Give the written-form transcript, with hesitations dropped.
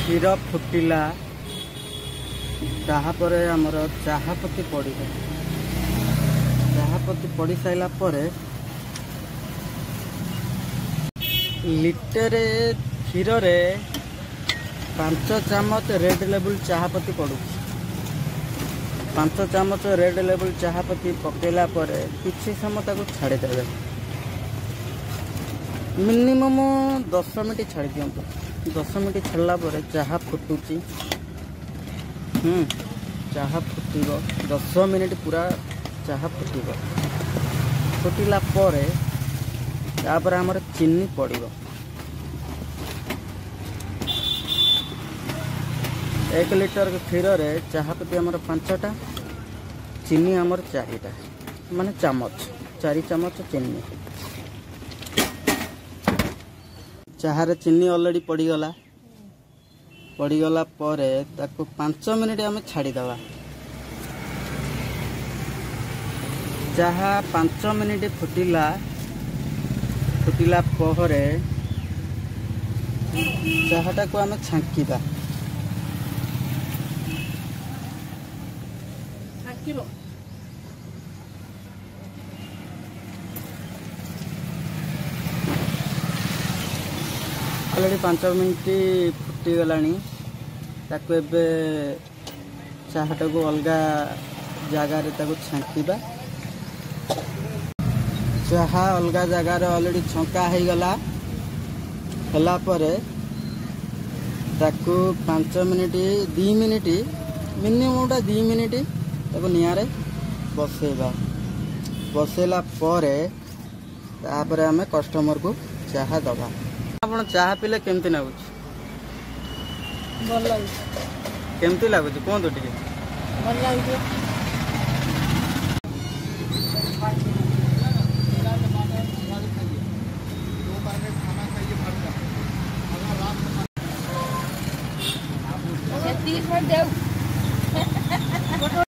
क्षीर फुटिला ताहापर आमर चाहापत्ती पड़े चाहापत्ती पड़ सारा पर लिटरे क्षीर रे 5 चामच रेड लेबुल चाहापत्ती पड़ू 5 चामच रेड लेबुल चाहापत्ती पकेला पर किछि समय ताको छाड़ी देबे मिनिमम 10 मिनट छाड़ी दियंतु 10 मिनट छाड़ला पर चाहा फुटुची चाहा फुटिबो 10 मिनट पूरा चाहा फुटिबो फुटिला पर तापर हमर चीनी पड़िबो 1 लिटर क्षीर रे चाहापत्ती हमर 5टा चीनी हमर 4टा माने चामच 4 चामच चीनी चाहा रे चीनी ऑलरेडी पड़ीगला पर ताको 5 मिनट आम छाड़ी दवा चाहा 5 मिनट फुटिला पर चाहाटा को आम छांकीदा ऑलरेडी 5 मिनट फुटीगलानी ताको एबे चाहाटा को अलगा जगार छांकीबा चाहा अलगा जगार ऑलरेडी छंका हो गला हला पर ताको 5 मिनट 2 मिनट मिनिमम 2 मिनट ताको नियारे बसेला पर तापर आमे कस्टमर को चाहा दबा आपण चाहा पीले केमती लागुच भल लागु केमती लागुच कोन तो टिके भल लागु तीस मिनट देव